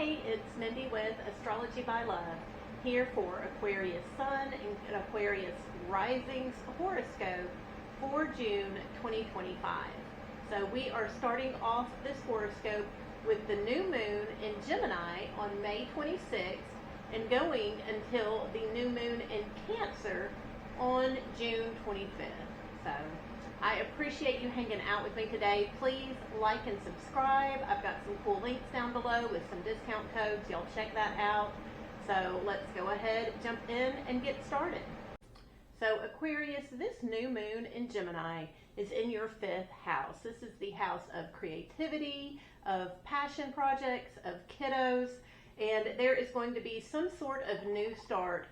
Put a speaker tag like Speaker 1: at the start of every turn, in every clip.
Speaker 1: Hey, it's Mindy with Astrology by Love, here for Aquarius Sun and Aquarius Rising's horoscope for June 2025. So we are starting off this horoscope with the new moon in Gemini on May 26th and going until the new moon in Cancer on June 25th. So I appreciate you hanging out with me today. Please like and subscribe. I've got some cool links down below with some discount codes. Y'all check that out. So let's go ahead, jump in, and get started. So Aquarius, this new moon in Gemini is in your 5th house. This is the house of creativity, of passion projects, of kiddos, and there is going to be some sort of new start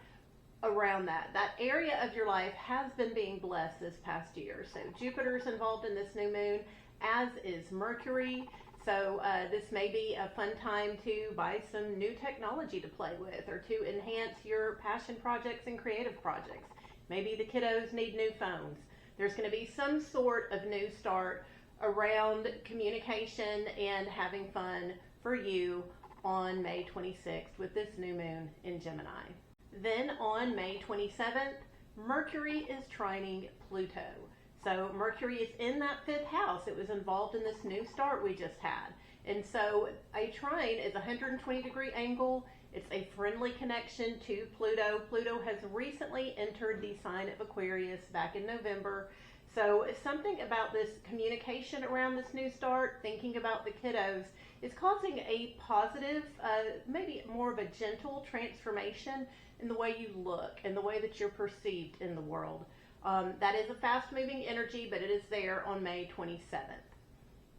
Speaker 1: around that. That area of your life has been being blessed this past year. So Jupiter's involved in this new moon, as is Mercury. So this may be a fun time to buy some new technology to play with or to enhance your passion projects and creative projects. Maybe the kiddos need new phones. There's going to be some sort of new start around communication and having fun for you on May 26th with this new moon in Gemini. Then on May 27th, Mercury is trining Pluto. So Mercury is in that 5th house. It was involved in this new start we just had. And so a trine is a 120-degree angle. It's a friendly connection to Pluto. Pluto has recently entered the sign of Aquarius back in November. So something about this communication around this new start, thinking about the kiddos, is causing a positive, maybe more of a gentle transformation in the way you look and the way that you're perceived in the world. That is a fast-moving energy, but it is there on May 27th.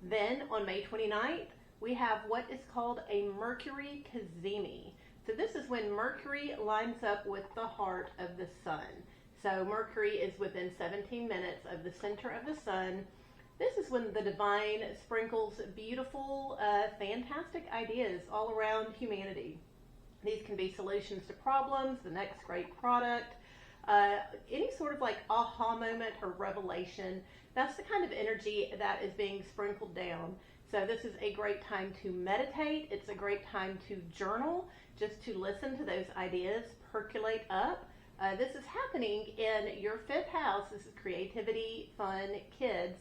Speaker 1: Then on May 29th, we have what is called a Mercury cazimi. So this is when Mercury lines up with the heart of the sun. So Mercury is within 17 minutes of the center of the sun. This is when the divine sprinkles beautiful, fantastic ideas all around humanity. These can be solutions to problems, the next great product, any sort of like aha moment or revelation. That's the kind of energy that is being sprinkled down. So this is a great time to meditate. It's a great time to journal, just to listen to those ideas percolate up. This is happening in your 5th house. This is creativity, fun, kids.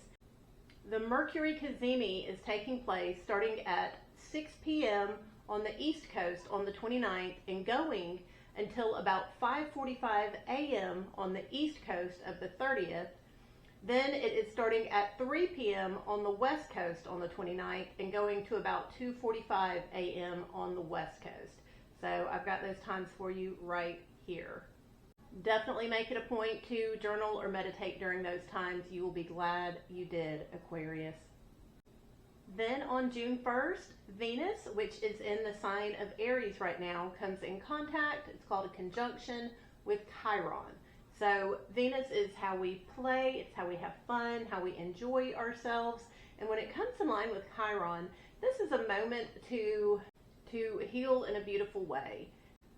Speaker 1: The Mercury cazimi is taking place starting at 6 p.m. on the East Coast on the 29th and going until about 5:45 a.m. on the East Coast of the 30th. Then it is starting at 3 p.m. on the West Coast on the 29th and going to about 2:45 a.m. on the West Coast. So I've got those times for you right here. Definitely make it a point to journal or meditate during those times. You will be glad you did, Aquarius. Then on June 1st, Venus, which is in the sign of Aries right now, comes in contact. It's called a conjunction with Chiron. So Venus is how we play, it's how we have fun, how we enjoy ourselves. And when it comes in line with Chiron, this is a moment to heal in a beautiful way.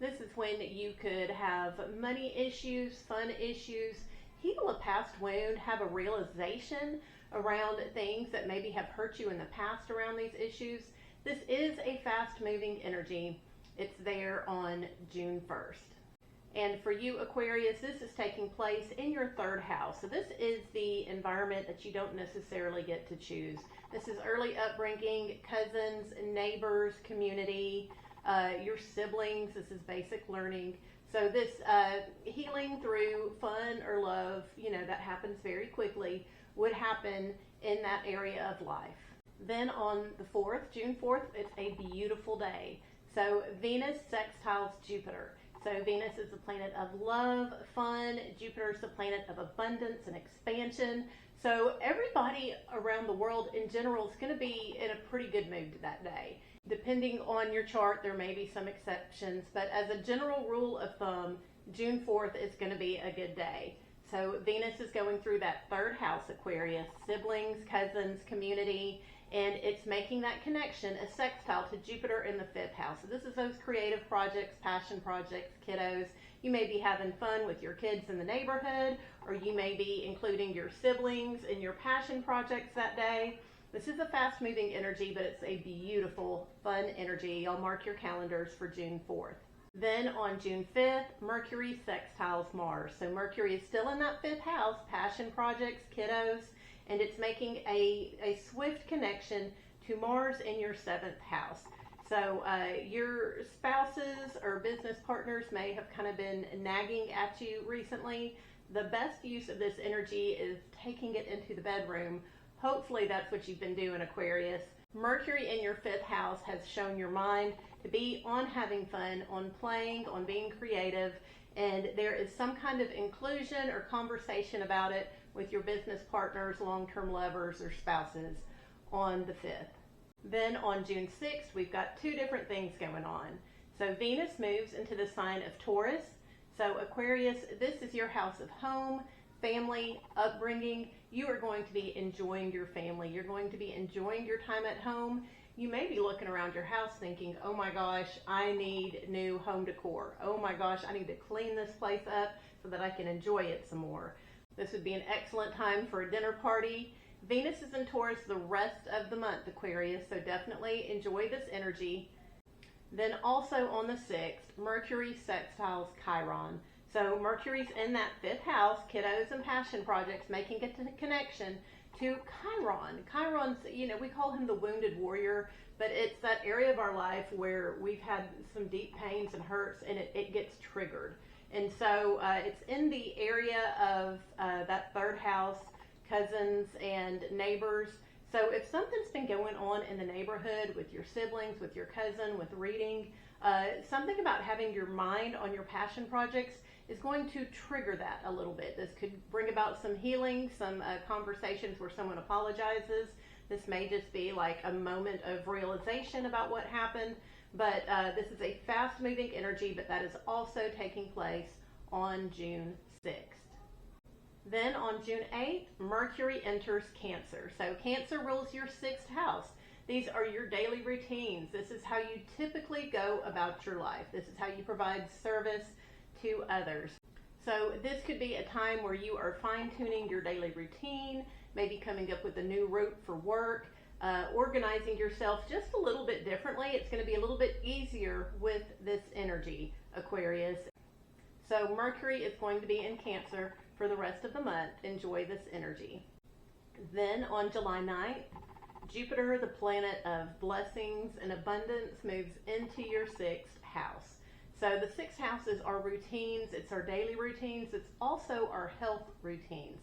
Speaker 1: This is when you could have money issues, fun issues, heal a past wound, have a realization around things that maybe have hurt you in the past around these issues. This is a fast-moving energy. It's there on June 1st. And for you, Aquarius, this is taking place in your 3rd house. So this is the environment that you don't necessarily get to choose. This is early upbringing, cousins, neighbors, community, your siblings. This is basic learning. So this healing through fun or love, that happens very quickly, would happen in that area of life. Then on the 4th, June 4th, it's a beautiful day. So Venus sextiles Jupiter. So Venus is the planet of love, fun. Jupiter is the planet of abundance and expansion. So everybody around the world in general is going to be in a pretty good mood that day. Depending on your chart, there may be some exceptions, but as a general rule of thumb, June 4th is going to be a good day. So Venus is going through that 3rd house, Aquarius, siblings, cousins, community, and it's making that connection, a sextile to Jupiter in the 5th house. So this is those creative projects, passion projects, kiddos. You may be having fun with your kids in the neighborhood, or you may be including your siblings in your passion projects that day. This is a fast-moving energy, but it's a beautiful, fun energy. Y'all mark your calendars for June 4th. Then on June 5th, Mercury sextiles Mars. So Mercury is still in that 5th house, passion projects, kiddos, and it's making a swift connection to Mars in your 7th house. So your spouses or business partners may have kind of been nagging at you recently. The best use of this energy is taking it into the bedroom. Hopefully that's what you've been doing, Aquarius. Mercury in your 5th house has shown your mind to be on having fun, on playing, on being creative, and there is some kind of inclusion or conversation about it with your business partners, long-term lovers, or spouses on the 5th. Then on June 6th, we've got two different things going on. So Venus moves into the sign of Taurus. So Aquarius, this is your house of home, family, upbringing. You are going to be enjoying your family. You're going to be enjoying your time at home. You may be looking around your house thinking, oh my gosh, I need new home decor. Oh my gosh, I need to clean this place up so that I can enjoy it some more. This would be an excellent time for a dinner party. Venus is in Taurus the rest of the month, Aquarius, so definitely enjoy this energy. Then also on the 6th, Mercury sextiles Chiron. So Mercury's in that 5th house, kiddos and passion projects, making a connection to Chiron. Chiron's, we call him the wounded warrior, but it's that area of our life where we've had some deep pains and hurts, and it gets triggered. And so it's in the area of that 3rd house, cousins and neighbors. So if something's been going on in the neighborhood with your siblings, with your cousin, with reading, something about having your mind on your passion projects is going to trigger that a little bit. This could bring about some healing, some conversations where someone apologizes. This may just be like a moment of realization about what happened, but this is a fast-moving energy, but that is also taking place on June 6th. Then on June 8th, Mercury enters Cancer. So Cancer rules your 6th house. These are your daily routines. This is how you typically go about your life. This is how you provide service to others. So this could be a time where you are fine-tuning your daily routine, maybe coming up with a new route for work, organizing yourself just a little bit differently. It's going to be a little bit easier with this energy, Aquarius. So Mercury is going to be in Cancer for the rest of the month. Enjoy this energy. Then on July 9th, Jupiter, the planet of blessings and abundance, moves into your 6th house. So the 6th house is our routines, it's our daily routines, it's also our health routines.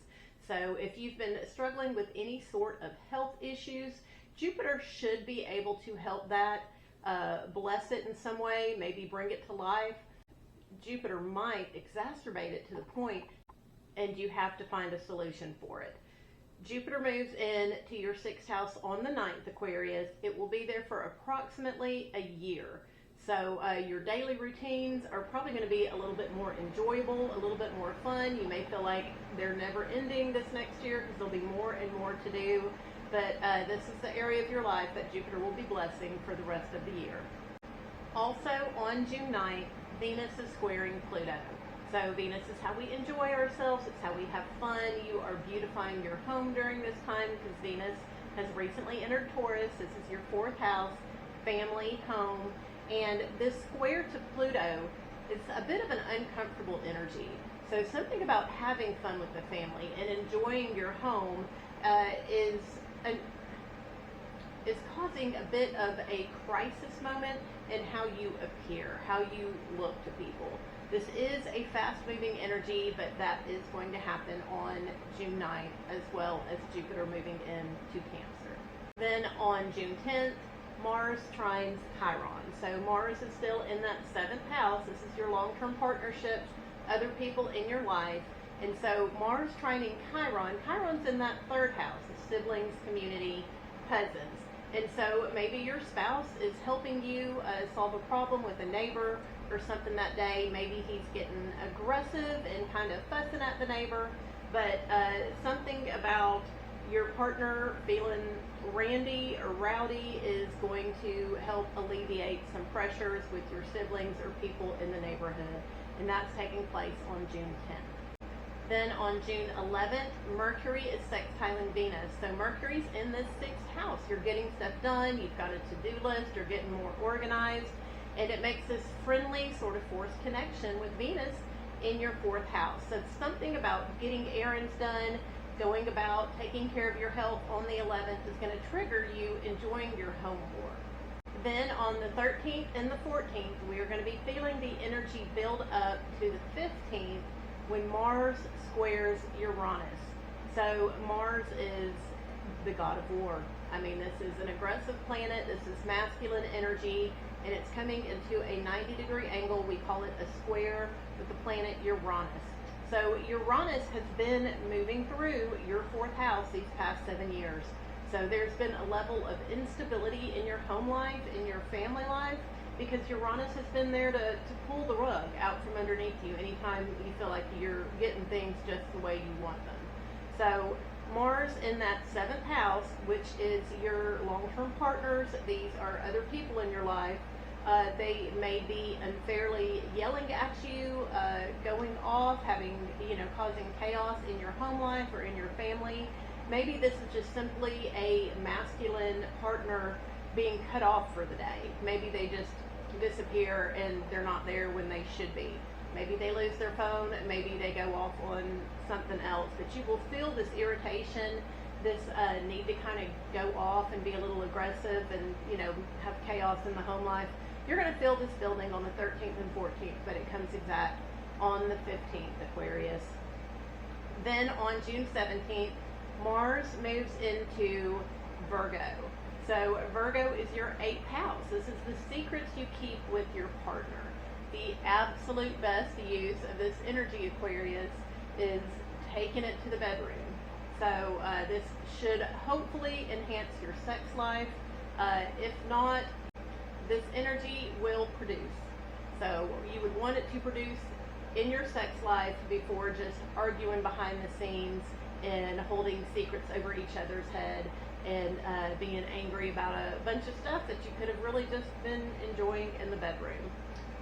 Speaker 1: So if you've been struggling with any sort of health issues, Jupiter should be able to help that, bless it in some way, maybe bring it to life. Jupiter might exacerbate it to the point, and you have to find a solution for it. Jupiter moves into your 6th house on the 9th, Aquarius. It will be there for approximately a year. So your daily routines are probably going to be a little bit more enjoyable, a little bit more fun. You may feel like they're never ending this next year because there'll be more and more to do. But this is the area of your life that Jupiter will be blessing for the rest of the year. Also on June 9th, Venus is squaring Pluto. So Venus is how we enjoy ourselves. It's how we have fun. You are beautifying your home during this time because Venus has recently entered Taurus. This is your 4th house, family, home. And this square to Pluto is a bit of an uncomfortable energy. So something about having fun with the family and enjoying your home is causing a bit of a crisis moment in how you appear, how you look to people. This is a fast-moving energy, but that is going to happen on June 9th, as well as Jupiter moving into Cancer. Then on June 10th, Mars trines Chiron. So Mars is still in that 7th house. This is your long-term partnerships, other people in your life. And so Mars trining Chiron, Chiron's in that 3rd house, siblings, community, cousins. And so maybe your spouse is helping you solve a problem with a neighbor or something that day. Maybe he's getting aggressive and kind of fussing at the neighbor, but something about your partner feeling randy or rowdy is going to help alleviate some pressures with your siblings or people in the neighborhood, and that's taking place on June 10th. Then on June 11th, Mercury is sextiling Venus. So Mercury's in this 6th house. You're getting stuff done. You've got a to-do list. You're getting more organized. And it makes this friendly sort of forced connection with Venus in your 4th house. So it's something about getting errands done, going about taking care of your health on the 11th is going to trigger you enjoying your home more. Then on the 13th and the 14th, we are going to be feeling the energy build up to the 15th when Mars squares Uranus. So Mars is the god of war. I mean, this is an aggressive planet. This is masculine energy, and it's coming into a 90-degree angle. We call it a square with the planet Uranus. So Uranus has been moving through your 4th house these past 7 years. So there's been a level of instability in your home life, in your family life, because Uranus has been there to pull the rug out from underneath you anytime you feel like you're getting things just the way you want them. So Mars in that 7th house, which is your long-term partners, these are other people in your life. They may be unfairly yelling at you, going off, causing chaos in your home life or in your family. Maybe this is just simply a masculine partner being cut off for the day. Maybe they just disappear and they're not there when they should be. Maybe they lose their phone, maybe they go off on something else. But you will feel this irritation, this need to kind of go off and be a little aggressive and, have chaos in the home life. You're going to feel this building on the 13th and 14th, but it comes exact on the 15th, Aquarius. Then on June 17th, Mars moves into Virgo. So Virgo is your 8th house. This is the secrets you keep with your partner. The absolute best use of this energy, Aquarius, is taking it to the bedroom. So this should hopefully enhance your sex life. If not, this energy will produce. So you would want it to produce in your sex life before just arguing behind the scenes and holding secrets over each other's head and being angry about a bunch of stuff that you could have really just been enjoying in the bedroom.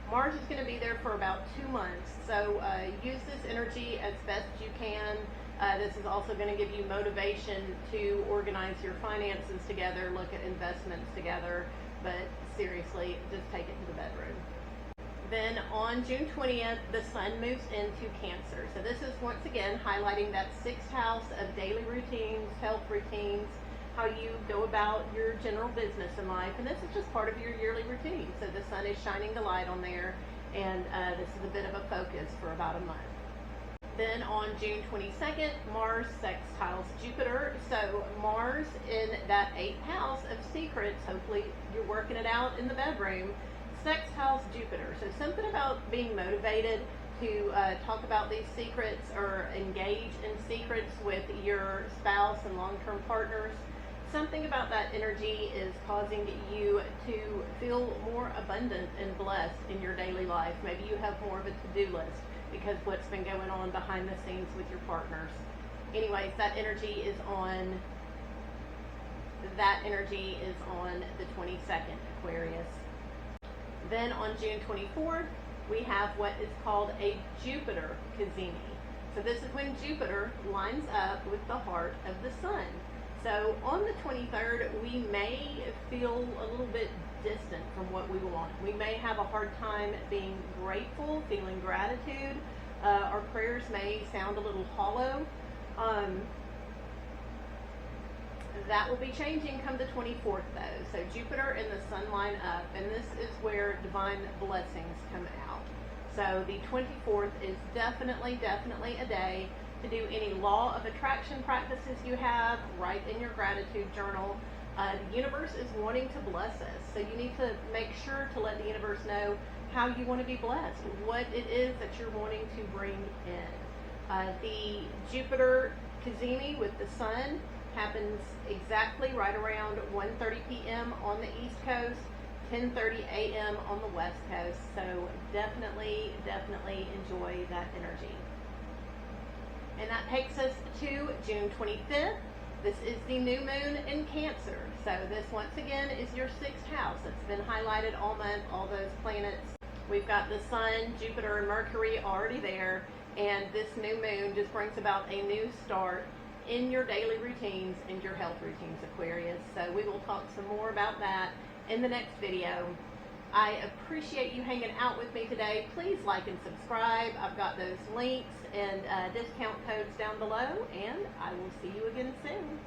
Speaker 1: Mars is going to be there for about 2 months, so use this energy as best you can. This is also going to give you motivation to organize your finances together, look at investments together, but seriously, just take it to the bedroom. Then on June 20th, the Sun moves into Cancer. So this is once again highlighting that 6th house of daily routines, health routines, how you go about your general business in life. And this is just part of your yearly routine. So the Sun is shining the light on there, and this is a bit of a focus for about a month. Then on June 22nd, Mars sextiles Jupiter. So Mars in that 8th house of secrets, hopefully you're working it out in the bedroom, sextiles Jupiter. So something about being motivated to talk about these secrets or engage in secrets with your spouse and long-term partners. Something about that energy is causing you to feel more abundant and blessed in your daily life. Maybe you have more of a to-do list because what's been going on behind the scenes with your partners. Anyways, that energy is on the 22nd, Aquarius. Then on June 24th, we have what is called a Jupiter cazimi. So this is when Jupiter lines up with the heart of the Sun. So on the 23rd, we may feel a little bit distant from what we want. We may have a hard time being grateful, feeling gratitude. Our prayers may sound a little hollow. That will be changing come the 24th though. So Jupiter and the Sun line up, and this is where divine blessings come out. So the 24th is definitely a day to do any law of attraction practices you have. Write in your gratitude journal. The universe is wanting to bless us, so you need to make sure to let the universe know how you want to be blessed, what it is that you're wanting to bring in. The Jupiter cazimi with the Sun happens exactly right around 1:30 p.m. on the East Coast, 10:30 a.m. on the West Coast. So definitely enjoy that energy. And that takes us to June 25th. This is the new moon in Cancer. So this once again is your 6th house. It's been highlighted all month, all those planets. We've got the Sun, Jupiter, and Mercury already there. And this new moon just brings about a new start in your daily routines and your health routines, Aquarius. So we will talk some more about that in the next video. I appreciate you hanging out with me today. Please like and subscribe. I've got those links and discount codes down below, and I will see you again soon.